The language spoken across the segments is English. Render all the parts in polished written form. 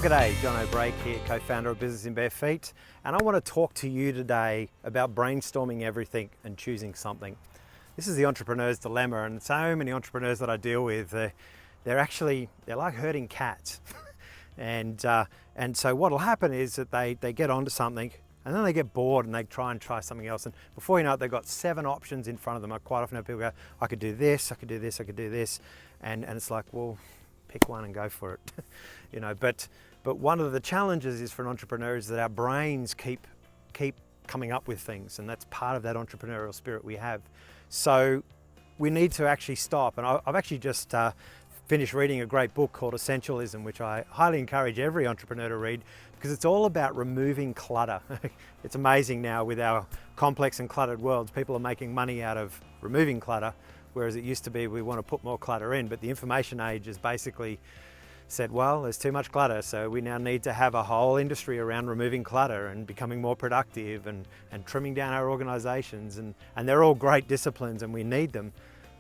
Well, g'day, John O'Brake here, co-founder of Business in Bare Feet, and I want to talk to you today about brainstorming everything and choosing something. This is the entrepreneur's dilemma, and so many entrepreneurs that I deal with, they're like herding cats. and so what'll happen is that they get onto something, and then they get bored and they try something else, and before you know it, they've got 7 options in front of them. I quite often have people go, I could do this, I could do this, I could do this, and it's like, well, pick one and go for it. But one of the challenges is for an entrepreneur is that our brains keep coming up with things, and that's part of that entrepreneurial spirit we have. So we need to actually stop. And I've actually just finished reading a great book called Essentialism, which I highly encourage every entrepreneur to read, because it's all about removing clutter. It's amazing now with our complex and cluttered worlds, people are making money out of removing clutter, whereas it used to be we want to put more clutter in. But the information age has basically said, well, there's too much clutter, so we now need to have a whole industry around removing clutter and becoming more productive and trimming down our organizations, and they're all great disciplines and we need them,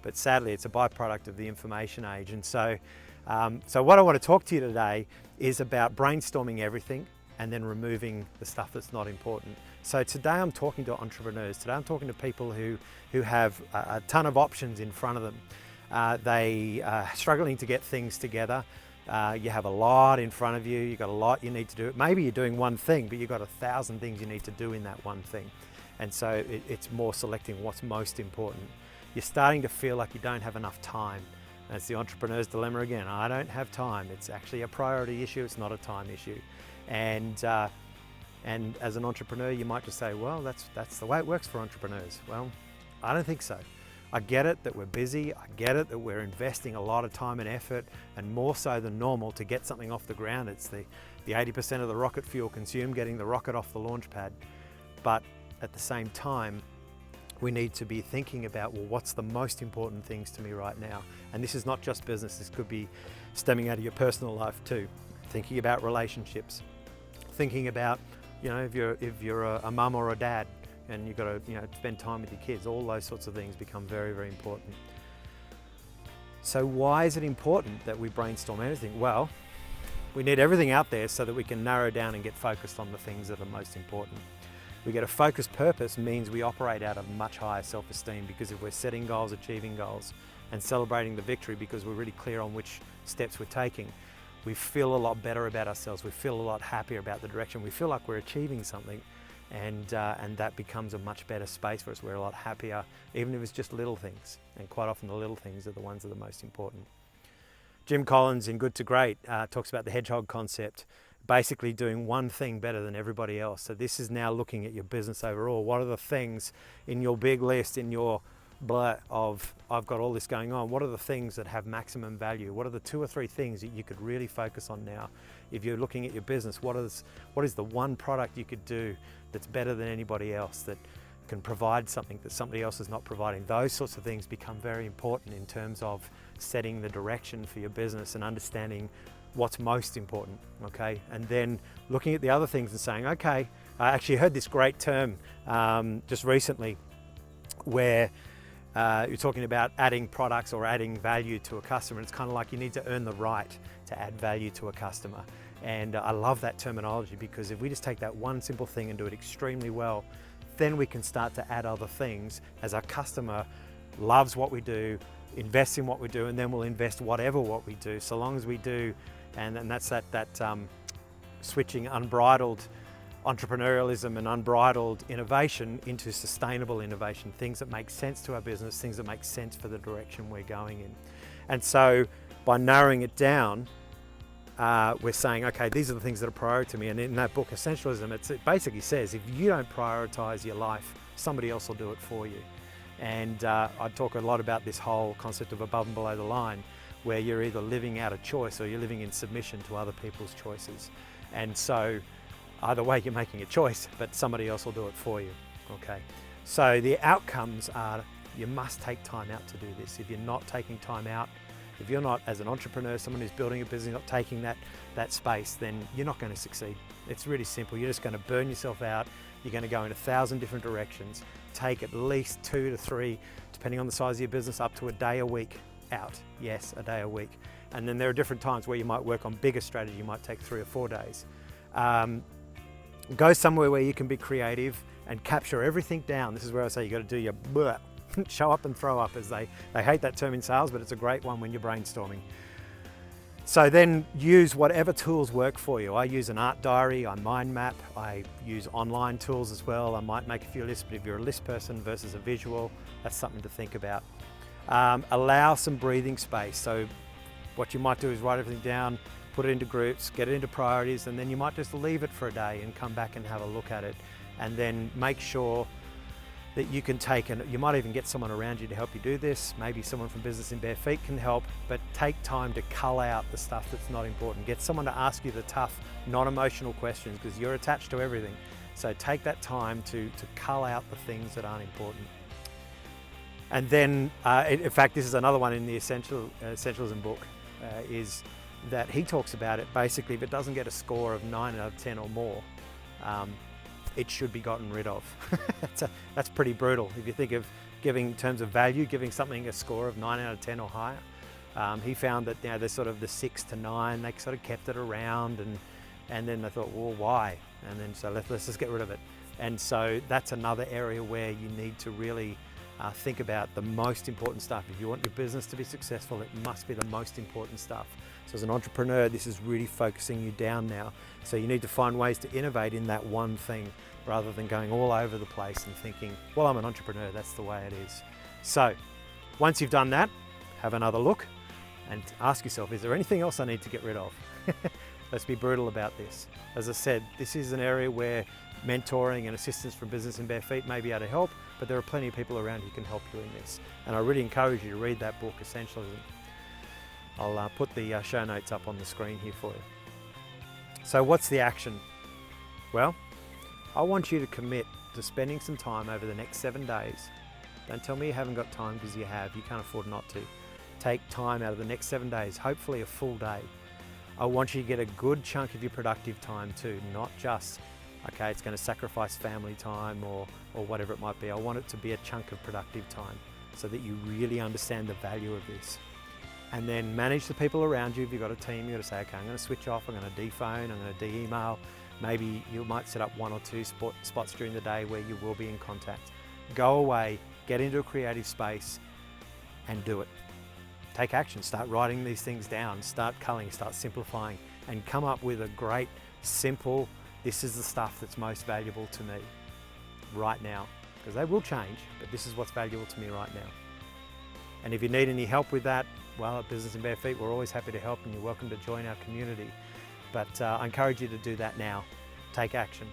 but sadly it's a byproduct of the information age. And so what I want to talk to you today is about brainstorming everything and then removing the stuff that's not important. So today I'm talking to entrepreneurs. Today I'm talking to people who have a ton of options in front of them. They are struggling to get things together. You have a lot in front of you, you've got a lot you need to do. Maybe you're doing one thing, but you've got 1,000 things you need to do in that one thing. And so it's more selecting what's most important. You're starting to feel like you don't have enough time. That's the entrepreneur's dilemma again. I don't have time. It's actually a priority issue, it's not a time issue. And as an entrepreneur, you might just say, well, that's the way it works for entrepreneurs. Well, I don't think so. I get it that we're busy, I get it that we're investing a lot of time and effort, and more so than normal, to get something off the ground. It's the 80% of the rocket fuel consumed getting the rocket off the launch pad. But at the same time, we need to be thinking about, well, what's the most important things to me right now? And this is not just business, this could be stemming out of your personal life too. Thinking about relationships, thinking about, if you're a mum or a dad, and you've got to spend time with your kids, all those sorts of things become very, very important. So why is it important that we brainstorm everything? Well, we need everything out there so that we can narrow down and get focused on the things that are most important. We get a focused purpose means we operate out of much higher self-esteem, because if we're setting goals, achieving goals, and celebrating the victory because we're really clear on which steps we're taking, we feel a lot better about ourselves. We feel a lot happier about the direction. We feel like we're achieving something. And that becomes a much better space for us. We're a lot happier, even if it's just little things. And quite often the little things are the ones that are most important. Jim Collins in Good to Great talks about the hedgehog concept, basically doing one thing better than everybody else. So this is now looking at your business overall. What are the things in your big list, in your of I've got all this going on, what are the things that have maximum value? What are the 2 or 3 things that you could really focus on now? If you're looking at your business, what is the one product you could do that's better than anybody else, that can provide something that somebody else is not providing? Those sorts of things become very important in terms of setting the direction for your business and understanding what's most important, okay? And then looking at the other things and saying, okay, I actually heard this great term just recently where you're talking about adding products or adding value to a customer. It's kind of like you need to earn the right to add value to a customer. And I love that terminology, because if we just take that one simple thing and do it extremely well, then we can start to add other things as our customer loves what we do, invests in what we do, and then we'll invest whatever what we do, so long as we do. And that's that switching unbridled entrepreneurialism and unbridled innovation into sustainable innovation, things that make sense to our business, things that make sense for the direction we're going in. And so by narrowing it down, we're saying, okay, these are the things that are priority to me. And in that book, Essentialism, it basically says, if you don't prioritize your life, somebody else will do it for you. And I talk a lot about this whole concept of above and below the line, where you're either living out of choice or you're living in submission to other people's choices. And so either way, you're making a choice, but somebody else will do it for you, okay? So the outcomes are, you must take time out to do this. If you're not taking time out, if you're not, as an entrepreneur, someone who's building a business, not taking that space, then you're not going to succeed. It's really simple. You're just going to burn yourself out. You're going to go in 1,000 different directions. Take at least 2 to 3, depending on the size of your business, up to a day a week out. Yes, a day a week. And then there are different times where you might work on bigger strategy. You might take 3 or 4 days. Go somewhere where you can be creative and capture everything down. This is where I say you got to do your bleh, show up and throw up, as they hate that term in sales, but it's a great one when you're brainstorming. So then use whatever tools work for you. I use an art diary, I mind map, I use online tools as well. I might make a few lists, but if you're a list person versus a visual, that's something to think about. Allow some breathing space. So what you might do is write everything down, put it into groups, get it into priorities, and then you might just leave it for a day and come back and have a look at it. And then make sure that you can take, and you might even get someone around you to help you do this. Maybe someone from Business in Bare Feet can help, but take time to cull out the stuff that's not important. Get someone to ask you the tough, non-emotional questions, because you're attached to everything. So take that time to cull out the things that aren't important. And then, in fact, this is another one in the Essentialism book, is that he talks about it. Basically, if it doesn't get a score of 9 out of 10 or more, it should be gotten rid of. That's pretty brutal. If you think of giving, in terms of value, giving something a score of 9 out of 10 or higher. He found that, you know, there's sort of the 6 to 9, they sort of kept it around, and then they thought, well, why? And then so let's just get rid of it. And so that's another area where you need to really think about the most important stuff. If you want your business to be successful, it must be the most important stuff. So as an entrepreneur, this is really focusing you down now. So you need to find ways to innovate in that one thing rather than going all over the place and thinking, well, I'm an entrepreneur, that's the way it is. So once you've done that, have another look and ask yourself, is there anything else I need to get rid of? Let's be brutal about this. As I said, this is an area where mentoring and assistance from Business in Bare Feet may be able to help, but there are plenty of people around who can help you in this. And I really encourage you to read that book, Essentialism. I'll put the show notes up on the screen here for you. So what's the action? Well, I want you to commit to spending some time over the next 7 days. Don't tell me you haven't got time, because you have. You can't afford not to. Take time out of the next 7 days, hopefully a full day. I want you to get a good chunk of your productive time too, not just, okay, it's going to sacrifice family time or whatever it might be. I want it to be a chunk of productive time so that you really understand the value of this. And then manage the people around you. If you've got a team, you've got to say, okay, I'm going to switch off, I'm going to de-phone, I'm going to de-email. Maybe you might set up 1 or 2 spots during the day where you will be in contact. Go away, get into a creative space and do it. Take action, start writing these things down, start culling, start simplifying, and come up with a great, simple, this is the stuff that's most valuable to me right now. Because they will change, but this is what's valuable to me right now. And if you need any help with that, well, at Business in Bare Feet, we're always happy to help, and you're welcome to join our community. But I encourage you to do that now. Take action,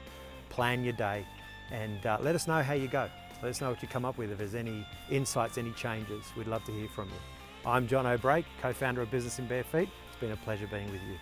plan your day, and let us know how you go. Let us know what you come up with. If there's any insights, any changes, we'd love to hear from you. I'm John O'Brake, co-founder of Business in Bare Feet. It's been a pleasure being with you.